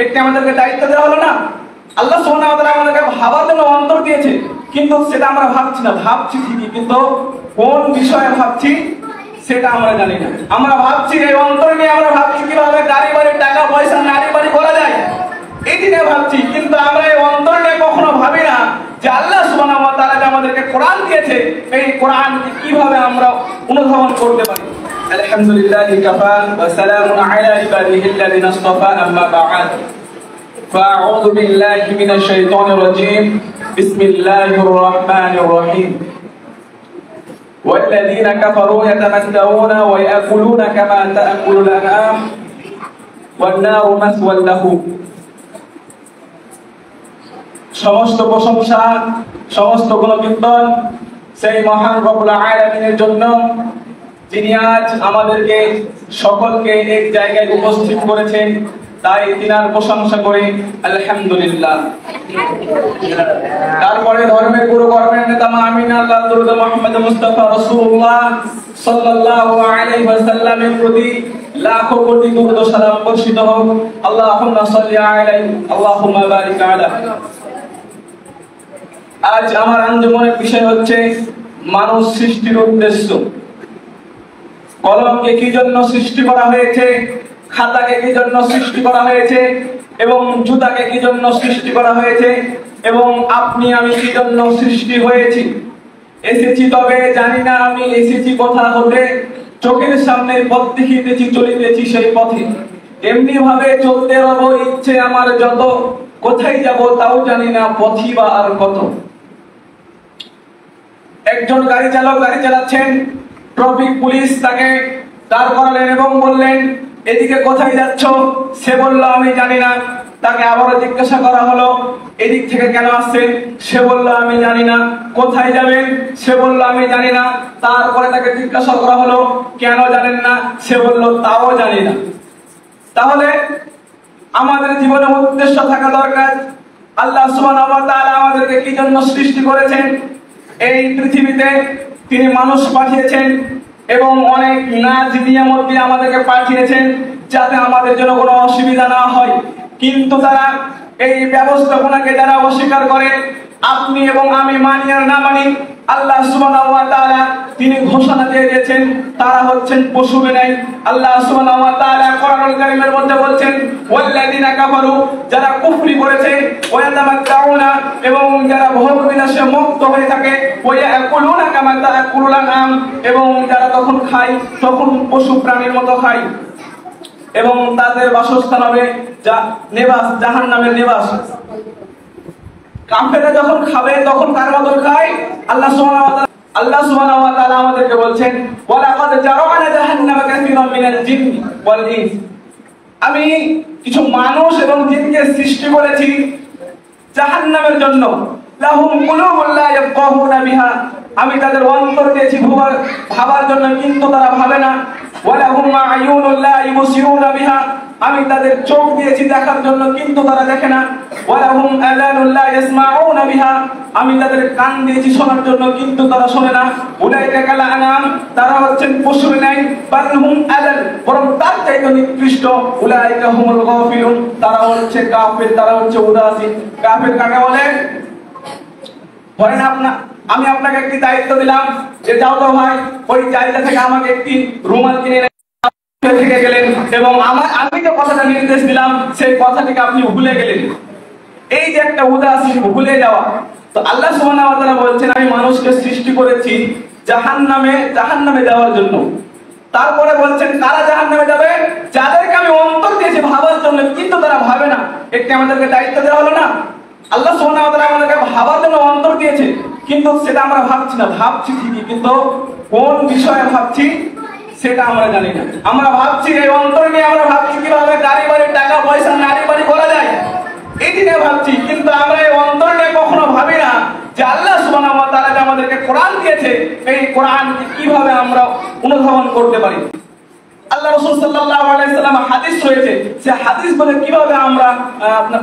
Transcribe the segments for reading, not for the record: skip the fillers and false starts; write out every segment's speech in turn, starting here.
একটি আমাদেরকে দায়িত্ব দেওয়া হলো না? আল্লাহ সুবহানাহু ওয়া তাআলা আমাদেরকে ভাবার জন্য অন্তর দিয়েছে, কিন্তু সেটা আমরা ভাবছি না। ভাবছি ঠিকই, কিন্তু কোন বিষয়ে ভাবছি সেটা আমরা জানি না। আমরা ভাবছি এই অন্তর নিয়ে, আমরা ভাবছি কিভাবে গাড়ি বাড়ি, টাকা পয়সা, নারী বাড়ি করা যায়, এই নিয়ে ভাবছি। কিন্তু আমরা এই অন্তর নিয়ে কখনো ভাবি না যে আল্লাহ সুবহানাহু ওয়া তাআলা আমাদেরকে কোরআন দিয়েছে, এই কোরআনকে কিভাবে আমরা অনুধাবন করতে পারি। আলহামদুলিল্লাহি কাফা ওয়া সালামুন আলা ইবাদিহিল্লাযিনা ইসতাফা, আম্মা বা'দ। فأعوذ بالله من الشيطان الرجيم. بسم الله الرحمن الرحيم. والذين كفروا يتمتعون ويأكلون كما تأكل الأنعام والنار مثوى لهم. সমস্ত প্রশংসা, সমস্ত গুণকীর্তন সেই মহান রব্বুল আলামিনের জন্য, যিনি আজ আমাদেরকে সকলকে এক জায়গায় উপস্থিত করেছেন। তাই তিনার প্রশংসা করি আলহামদুলিল্লাহ। তারপরে ধর্মের গুরু, কর্মের নেতা, আমিন আল্লাহ দরুদ মুহাম্মদ মুস্তাফা রাসূলুল্লাহ সাল্লাল্লাহু আলাইহি ওয়াসাল্লামের প্রতি লাখো কোটি দরুদ ও সালাম বর্ষিত হোক। আল্লাহুম্মা সাল্লি আলাইহি আল্লাহুম্মা বারিক আলা। আজ আমার আঞ্জুমানের বিষয় হচ্ছে মানুষ সৃষ্টির উদ্দেশ্য। কলমকে কি জন্য সৃষ্টি করা হয়েছে, খাতাকে কি জন্য সৃষ্টি করা হয়েছে, এবং জুতাকে কি জন্য সৃষ্টি করা হয়েছে, এবং আপনি আমি কি জন্য সৃষ্টি হয়েছি। এসেছি তবে জানি না আমি এসেছি কোথা হতে, চোখের সামনে পথ দেখিতেছি, চলিতেছি সেই পথে। এমনি ভাবে চলতে রব ইচ্ছে আমার যত, কোথায় যাব তাও জানি না, পথই বা আর কত। একজন গাড়ি চালক গাড়ি চালাচ্ছেন, ট্রাফিক পুলিশ তাকে দাঁড় করালেন এবং বললেন এদিকে কোথায় যাচ্ছ? সে বলল আমি জানি না। তাকে আবারও জিজ্ঞাসা করা হলো এদিক থেকে কেন আসছেন? সে বলল আমি জানি না। কোথায় যাবেন? সে বলল আমি জানি না। তারপরে তাকে জিজ্ঞাসা করা হলো কেন জানেন না? সে বলল তাও জানি না। তাহলে আমাদের জীবনে উদ্দেশ্য থাকা দরকার। আল্লাহ সুবহানাহু ওয়া তাআলা আমাদেরকে কি জন্য সৃষ্টি করেছেন? এই পৃথিবীতে তিনি মানুষ পাঠিয়েছেন এবং অনেক নাজ নিয়ামত দিয়ে আমাদেরকে পাঠিয়েছেন যাতে আমাদের জন্য কোনো অসুবিধা না হয়। কিন্তু তারা এই ব্যবস্থাপনাকে যারা অস্বীকার করে, আপনি এবং আমি মানি আর না মানি, আল্লাহ সুবহানাহু ওয়া তাআলা তিনি ঘোষণা দিয়ে দিয়েছেন তারা হচ্ছেন পশু বিনাই। আল্লাহ সুবহানাহু ওয়া তাআলা কোরআনুল কারীমের মধ্যে বলছেন ওয়াল্লাযিনা কাফারু, যারা কুফরি করেছে, ওয়াতামাত্তাউনা, এবং যারা ভোগ বিলাসে মুক্ত হয়ে থাকে, ওয়ায়াকুলুনা কামা তাআকুলুল আনআম, এবং যারা তখন খায় তখন পশু প্রাণীর মতো খায়, এবং তাদের বাসস্থান হবে নেবাস, জাহান্নামের নেবাস। কাফেররা যখন খাবে তখন কার মতো খায়? আল্লাহ সুবহানাহু ওয়া তাআলা আমাদেরকে বলছেন ওয়ালাকাদ জারা'না জাহান্নামা কাসীরাম মিনাল জিন্নি ওয়াল ইনস, আমি কিছু মানুষ এবং জিনকে সৃষ্টি করেছি জাহান্নামের জন্য। লাহুম কুলুবুন লা ইয়াফকাহুনা বিহা, আমি তাদের অন্তর দিয়েছি ভাবার জন্য কিন্তু তারা ভাবে না। ওয়ালাহুম আ'য়ুনুন লা ইবসিরুনা বিহা, আমি তাদের চোখ দিয়েছি দেখার জন্য কিন্তু তারা দেখে না। ওয়ালাহুম আযানুন লা ইয়াসমাউনা বিহা, আমি তাদের কান দিয়েছি শোনার জন্য কিন্তু তারা শোনে না। উলাইকা কাল আনাম, তারা হচ্ছেন পশুর ন্যায়। বালহুম আযাল, বরং তার চাইতে নিকৃষ্ট। উলাইকা হুমুল গাফিলুন, তারা হচ্ছে কাফির, তারা হচ্ছে উদাসীন। কাফির কাকে বলে? ধরেন আমি আপনাকে একটি দায়িত্ব দিলাম যে যাও তো ভাই ওই জায়গা থেকে আমাকে একটি রুমাল কিনে থেকে গেলেন, এবং আমি যে কথাটা নির্দেশ দিলাম সেই কথাটিকে আপনি ভুলে গেলেন। এই যে একটা উদাসীন, ভুলে যাওয়া। তো আল্লাহ সুবহানাহু ওয়া তাআলা বলছেন আমি মানুষকে সৃষ্টি করেছি জাহান্নামে যাওয়ার জন্য। তারপরে বলছেন কারা জাহান্নামে যাবে? যাদেরকে আমি অন্তর দিয়েছি ভাবার জন্য কিন্তু তারা ভাবে না। একটি আমাদেরকে দায়িত্ব দেওয়া হলো না? আল্লাহ সুবহানাহু ওয়া তাআলা আমাদেরকে ভাবার জন্য অন্তর দিয়েছে, কিন্তু সেটা আমরা ভাবছি না। ভাবছি ঠিকই, কিন্তু কোন বিষয়ে ভাবছি সেটা আমরা জানি না। আমরা ভাবছি এই অন্তর নিয়ে, আমরা ভাবছি কিভাবে গাড়ি বাড়ি, টাকা পয়সা, নারী বাড়ি করা যায়, এই নিয়ে ভাবছি। কিন্তু আমরা এই অন্তর নিয়ে কখনো ভাবি না যে আল্লাহ সুবহানাহু ওয়া তাআলা আমাদেরকে কোরআন দিয়েছে, এই কোরআনকে কিভাবে আমরা অনুধাবন করতে পারি। আল্লাহ রাসূল সাল্লাল্লাহু আলাইহি সাল্লাম হাদিস রয়েছে, সে হাদিস বলে কিভাবে আমরা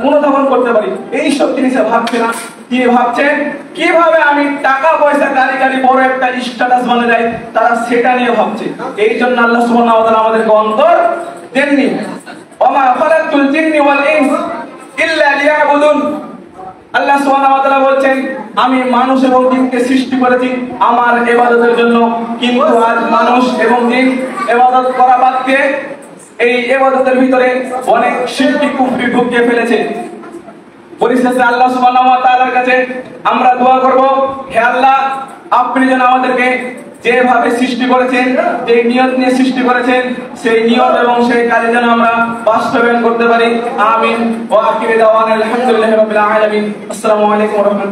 অনুধাবন করতে পারি, এই সব জিনিসে ভাবছে না। কি ভাবছেন? কিভাবে আমি টাকা পয়সা, গাড়ি বড় একটা স্ট্যাটাস বানা যায়, তারা সেটা নিয়ে ভাবছে। এই জন্য আল্লাহ সুবহানাহু ওয়া তাআলা আমাদেরকে অন্তর দেননি। ওয়া মা খালাকতুল জিন্নি ওয়াল ইনস ইল্লা লিয়াবুদুন। আল্লাহ সুবহানাহু ওয়া তাআলা বলছেন আমি মানুষ এবং জিনকে সৃষ্টি করেছি আমার ইবাদতের জন্য, কিন্তু আজ মানুষ এবং জিন ইবাদত করা বাদ দিয়ে এই ইবাদতের ভিতরে অনেক শিরকি কুফরি ঢুকিয়ে ফেলেছে। পরিশেষে আল্লাহ সুবহানাহু ওয়া তাআলার কাছে আমরা দোয়া করব, হে আল্লাহ আপনি যেন আমাদেরকে যেভাবে সৃষ্টি করেছেন, যে নিয়ত নিয়ে সৃষ্টি করেছেন, সেই নিয়ত এবং সেই কাজে যেন আমরা বাস্তবায়ন করতে পারি। আমিন। ওয়া আখিরু দাওয়ানা আলহামদুলিল্লাহি রাব্বিল আলামিন। আসসালামু আলাইকুম ওয়া রাহমাতুল্লাহ।